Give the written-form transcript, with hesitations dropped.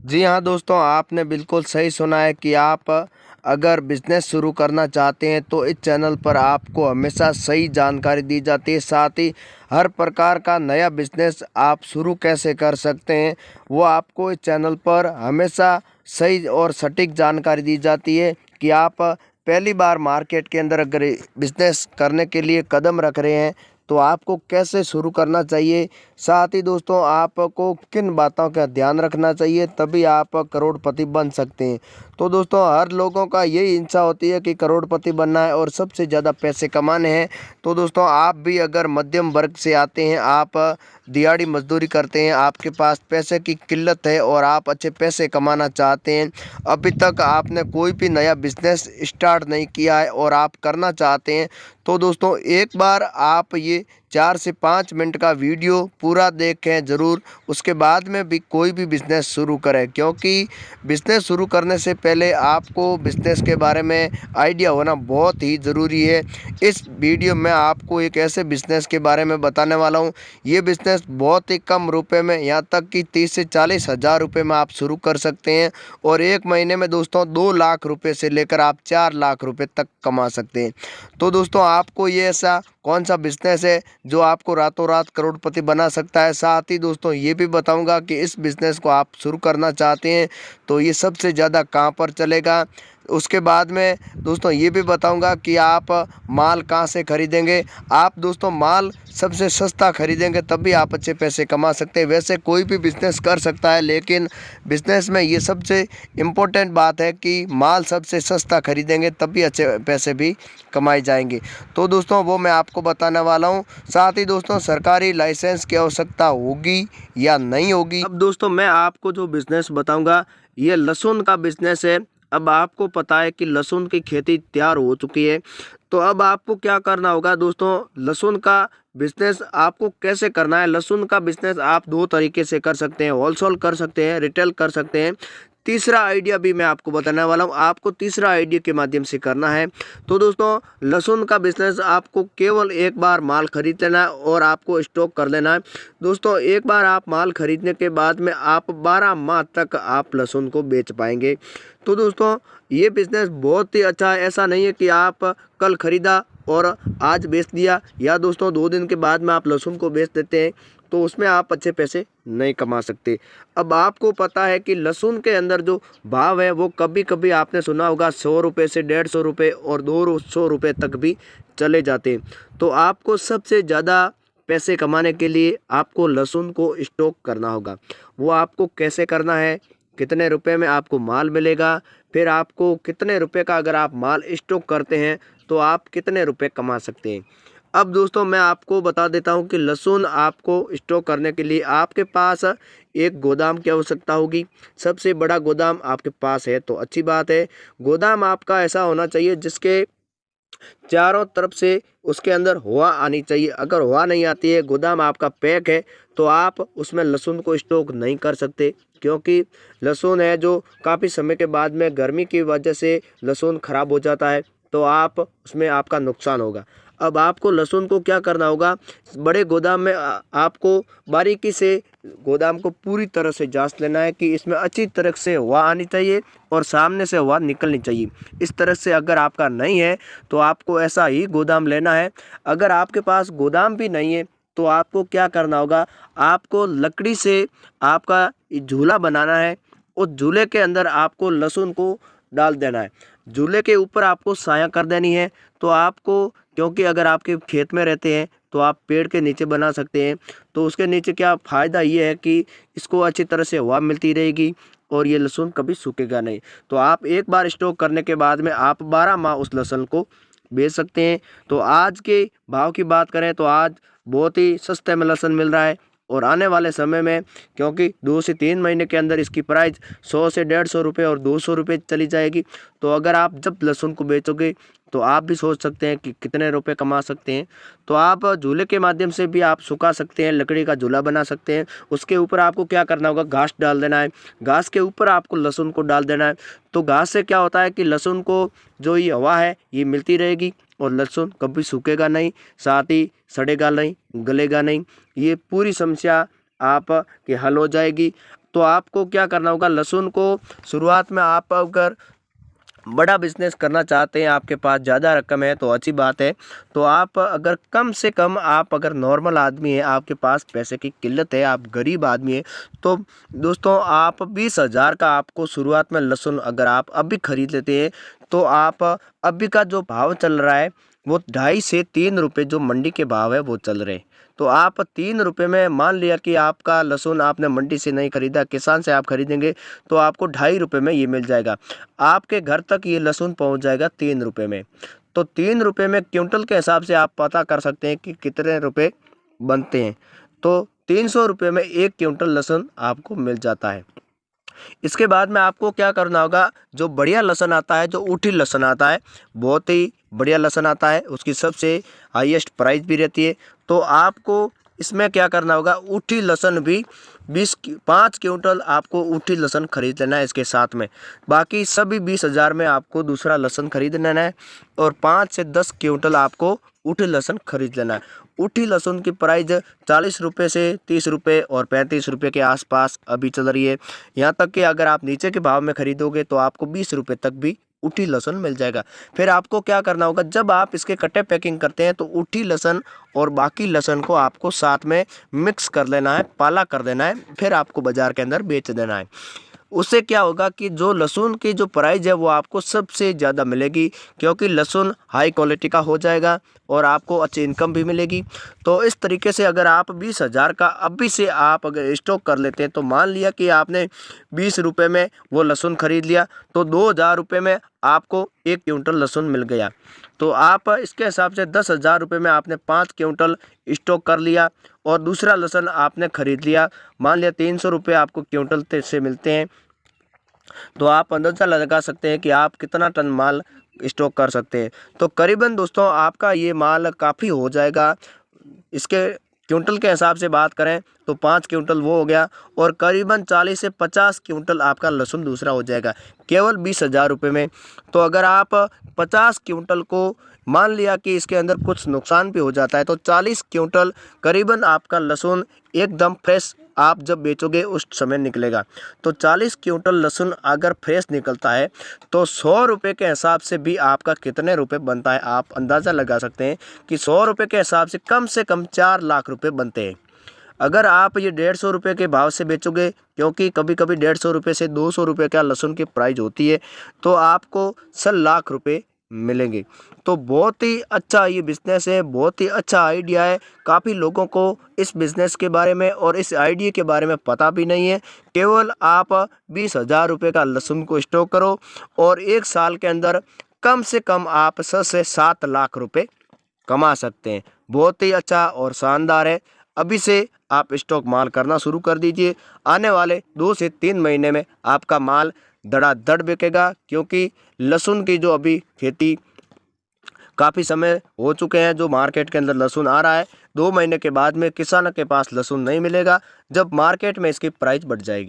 जी हाँ दोस्तों, आपने बिल्कुल सही सुना है कि आप अगर बिज़नेस शुरू करना चाहते हैं तो इस चैनल पर आपको हमेशा सही जानकारी दी जाती है। साथ ही हर प्रकार का नया बिज़नेस आप शुरू कैसे कर सकते हैं वो आपको इस चैनल पर हमेशा सही और सटीक जानकारी दी जाती है कि आप पहली बार मार्केट के अंदर अगर बिज़नेस करने के लिए कदम रख रहे हैं तो आपको कैसे शुरू करना चाहिए। साथ ही दोस्तों आपको किन बातों का ध्यान रखना चाहिए, तभी आप करोड़पति बन सकते हैं। तो दोस्तों हर लोगों का यही इच्छा होती है कि करोड़पति बनना है और सबसे ज़्यादा पैसे कमाने हैं। तो दोस्तों आप भी अगर मध्यम वर्ग से आते हैं, आप दिहाड़ी मजदूरी करते हैं, आपके पास पैसे की किल्लत है और आप अच्छे पैसे कमाना चाहते हैं, अभी तक आपने कोई भी नया बिजनेस स्टार्ट नहीं किया है और आप करना चाहते हैं, तो दोस्तों एक बार आप ये 4 से 5 मिनट का वीडियो पूरा देखें ज़रूर। उसके बाद में भी कोई भी बिज़नेस शुरू करें, क्योंकि बिज़नेस शुरू करने से पहले आपको बिज़नेस के बारे में आइडिया होना बहुत ही ज़रूरी है। इस वीडियो में आपको एक ऐसे बिज़नेस के बारे में बताने वाला हूँ, ये बिज़नेस बहुत ही कम रुपए में, यहाँ तक कि 30 से 40 हज़ार रुपये में आप शुरू कर सकते हैं और एक महीने में दोस्तों 2 लाख रुपये से लेकर आप 4 लाख रुपये तक कमा सकते हैं। तो दोस्तों आपको ये ऐसा कौन सा बिज़नेस है जो आपको रातों रात करोड़पति बना सकता है। साथ ही दोस्तों ये भी बताऊंगा कि इस बिज़नेस को आप शुरू करना चाहते हैं तो ये सबसे ज़्यादा कहाँ पर चलेगा। उसके बाद में दोस्तों ये भी बताऊंगा कि आप माल कहाँ से खरीदेंगे। आप दोस्तों माल सबसे सस्ता खरीदेंगे तभी आप अच्छे पैसे कमा सकते हैं। वैसे कोई भी बिज़नेस कर सकता है, लेकिन बिज़नेस में ये सबसे इम्पोर्टेंट बात है कि माल सबसे सस्ता खरीदेंगे तभी अच्छे पैसे भी कमाए जाएंगे। तो दोस्तों वो मैं आपको बताने वाला हूँ। साथ ही दोस्तों सरकारी लाइसेंस की आवश्यकता होगी या नहीं होगी। अब दोस्तों मैं आपको जो बिज़नेस बताऊंगा ये लहसुन का बिज़नेस है। अब आपको पता है कि लहसुन की खेती तैयार हो चुकी है, तो अब आपको क्या करना होगा दोस्तों, लहसुन का बिज़नेस आपको कैसे करना है। लहसुन का बिज़नेस आप दो तरीके से कर सकते हैं, होलसेल कर सकते हैं, रिटेल कर सकते हैं। तीसरा आइडिया भी मैं आपको बताने वाला हूँ, आपको तीसरा आइडिया के माध्यम से करना है। तो दोस्तों लहसुन का बिज़नेस आपको केवल एक बार माल खरीद लेना है और आपको स्टॉक कर लेना है। दोस्तों एक बार आप माल खरीदने के बाद में आप 12 माह तक आप लहसुन को बेच पाएंगे। तो दोस्तों ये बिज़नेस बहुत ही अच्छा है। ऐसा नहीं है कि आप कल ख़रीदा और आज बेच दिया, या दोस्तों 2 दिन के बाद में आप लहसुन को बेच देते हैं, तो उसमें आप अच्छे पैसे नहीं कमा सकते। अब आपको पता है कि लहसुन के अंदर जो भाव है वो कभी कभी आपने सुना होगा 100 रुपये से 150 रुपये और 200 रुपये तक भी चले जाते हैं। तो आपको सबसे ज़्यादा पैसे कमाने के लिए आपको लहसुन को स्टॉक करना होगा। वो आपको कैसे करना है, कितने रुपए में आपको माल मिलेगा, फिर आपको कितने रुपए का अगर आप माल स्टॉक करते हैं तो आप कितने रुपए कमा सकते हैं। अब दोस्तों मैं आपको बता देता हूं कि लहसुन आपको स्टॉक करने के लिए आपके पास एक गोदाम की आवश्यकता होगी। सबसे बड़ा गोदाम आपके पास है तो अच्छी बात है। गोदाम आपका ऐसा होना चाहिए जिसके चारों तरफ से उसके अंदर हवा आनी चाहिए। अगर हवा नहीं आती है, गोदाम आपका पैक है, तो आप उसमें लहसुन को स्टॉक नहीं कर सकते, क्योंकि लहसुन है जो काफ़ी समय के बाद में गर्मी की वजह से लहसुन ख़राब हो जाता है, तो आप उसमें आपका नुकसान होगा। अब आपको लहसुन को क्या करना होगा, बड़े गोदाम में आपको बारीकी से गोदाम को पूरी तरह से जांच लेना है कि इसमें अच्छी तरह से हवा आनी चाहिए और सामने से हवा निकलनी चाहिए। इस तरह से अगर आपका नहीं है तो आपको ऐसा ही गोदाम लेना है। अगर आपके पास गोदाम भी नहीं है तो आपको क्या करना होगा, आपको लकड़ी से आपका झूला बनाना है। उस झूले के अंदर आपको लहसुन को डाल देना है। झूले के ऊपर आपको छाया कर देनी है। तो आपको, क्योंकि अगर आपके खेत में रहते हैं तो आप पेड़ के नीचे बना सकते हैं, तो उसके नीचे क्या फ़ायदा ये है कि इसको अच्छी तरह से हवा मिलती रहेगी और ये लहसुन कभी सूखेगा नहीं। तो आप एक बार स्टॉक करने के बाद में आप 12 माह उस लहसुन को बेच सकते हैं। तो आज के भाव की बात करें तो आज बहुत ही सस्ते में लहसुन मिल रहा है, और आने वाले समय में, क्योंकि 2 से 3 महीने के अंदर इसकी प्राइस 100 से 150 रुपये और 200 रुपये चली जाएगी। तो अगर आप जब लहसुन को बेचोगे तो आप भी सोच सकते हैं कि कितने रुपए कमा सकते हैं। तो आप झूले के माध्यम से भी आप सुखा सकते हैं, लकड़ी का झूला बना सकते हैं। उसके ऊपर आपको क्या करना होगा, घास डाल देना है। घास के ऊपर आपको लहसुन को डाल देना है। तो घास से क्या होता है कि लहसुन को जो ये हवा है ये मिलती रहेगी और लहसुन कभी सूखेगा नहीं, साथ ही सड़ेगा नहीं, गलेगा नहीं। ये पूरी समस्या आप की हल हो जाएगी। तो आपको क्या करना होगा, लहसुन को शुरुआत में आप अगर बड़ा बिजनेस करना चाहते हैं, आपके पास ज़्यादा रकम है तो अच्छी बात है। तो आप अगर कम से कम, आप अगर नॉर्मल आदमी है, आपके पास पैसे की किल्लत है, आप गरीब आदमी है, तो दोस्तों आप 20,000 का आपको शुरुआत में लहसुन अगर आप अभी खरीद लेते हैं तो आप अभी का जो भाव चल रहा है वो 2.5 से 3 रुपये जो मंडी के भाव है वो चल रहे। तो आप 3 रुपये में, मान लिया कि आपका लहसुन आपने मंडी से नहीं खरीदा, किसान से आप खरीदेंगे तो आपको 2.5 रुपये में ये मिल जाएगा। आपके घर तक ये लहसुन पहुंच जाएगा 3 रुपये में। तो 3 रुपये में क्विंटल के हिसाब से आप पता कर सकते हैं कि कितने रुपए बनते हैं। तो 300 रुपये में 1 क्विंटल लहसुन आपको मिल जाता है। इसके बाद में आपको क्या करना होगा, जो बढ़िया लहसुन आता है, जो ऊठी लहसुन आता है, बहुत ही बढ़िया लहसुन आता है, उसकी सबसे हाईएस्ट प्राइस भी रहती है। तो आपको इसमें क्या करना होगा, ऊठी लहसुन भी 5 क्विंटल आपको ऊठी लहसुन खरीद लेना है इसके साथ में। बाकी सभी 20,000 में आपको दूसरा लहसुन खरीद लेना है और 5 से 10 क्विंटल आपको ऊठी लहसुन खरीद लेना है। ऊठी लहसुन की प्राइस 40 रुपये से 30 रुपये और 35 रुपये के आसपास अभी चल रही है। यहाँ तक कि अगर आप नीचे के भाव में खरीदोगे तो आपको 20 रुपये तक भी ऊठी लहसुन मिल जाएगा। फिर आपको क्या करना होगा, जब आप इसके कट्टे पैकिंग करते हैं तो ऊठी लहसुन और बाकी लहसुन को आपको साथ में मिक्स कर लेना है, पाला कर देना है, फिर आपको बाज़ार के अंदर बेच देना है। उससे क्या होगा कि जो लहसुन की जो प्राइस है वो आपको सबसे ज़्यादा मिलेगी, क्योंकि लहसुन हाई क्वालिटी का हो जाएगा और आपको अच्छी इनकम भी मिलेगी। तो इस तरीके से अगर आप 20,000 का अभी से आप अगर स्टॉक कर लेते हैं, तो मान लिया कि आपने 20 रुपये में वो लहसुन खरीद लिया, तो 2,000 रुपये में आपको 1 क्विंटल लहसुन मिल गया। तो आप इसके हिसाब से 10,000 रुपये में आपने 5 क्विंटल स्टॉक कर लिया और दूसरा लहसुन आपने खरीद लिया। मान लिया 300 रुपये आपको क्विंटल से मिलते हैं, तो आप अंदाज़ा लगा सकते हैं कि आप कितना टन माल स्टॉक कर सकते हैं। तो करीबन दोस्तों आपका ये माल काफ़ी हो जाएगा। इसके क्विंटल के हिसाब से बात करें तो 5 क्विंटल वो हो गया और करीबन 40 से 50 क्विंटल आपका लहसुन दूसरा हो जाएगा केवल 20,000 रुपये में। तो अगर आप 50 क्विंटल को, मान लिया कि इसके अंदर कुछ नुकसान भी हो जाता है, तो 40 क्विंटल करीबन आपका लहसुन एकदम फ्रेश आप जब बेचोगे उस समय निकलेगा। तो 40 क्विंटल लहसुन अगर फ्रेश निकलता है तो 100 रुपये के हिसाब से भी आपका कितने रुपए बनता है, आप अंदाज़ा लगा सकते हैं कि 100 रुपये के हिसाब से कम 4 लाख रुपए बनते हैं। अगर आप ये 150 रुपये के भाव से बेचोगे, क्योंकि कभी कभी 150 रुपये से 200 रुपये का लहसुन की प्राइस होती है, तो आपको 100 लाख रुपये मिलेंगे। तो बहुत ही अच्छा ये बिज़नेस है, बहुत ही अच्छा आइडिया है। काफ़ी लोगों को इस बिज़नेस के बारे में और इस आइडिया के बारे में पता भी नहीं है। केवल आप 20,000 रुपये का लहसुन को स्टॉक करो और 1 साल के अंदर कम से कम आप 6 से 7 लाख रुपए कमा सकते हैं। बहुत ही अच्छा और शानदार है। अभी से आप स्टॉक माल करना शुरू कर दीजिए। आने वाले 2 से 3 महीने में आपका माल धड़ाधड़ बिकेगा, क्योंकि लहसुन की जो अभी खेती काफ़ी समय हो चुके हैं, जो मार्केट के अंदर लहसुन आ रहा है, 2 महीने के बाद में किसानों के पास लहसुन नहीं मिलेगा, जब मार्केट में इसकी प्राइस बढ़ जाएगी।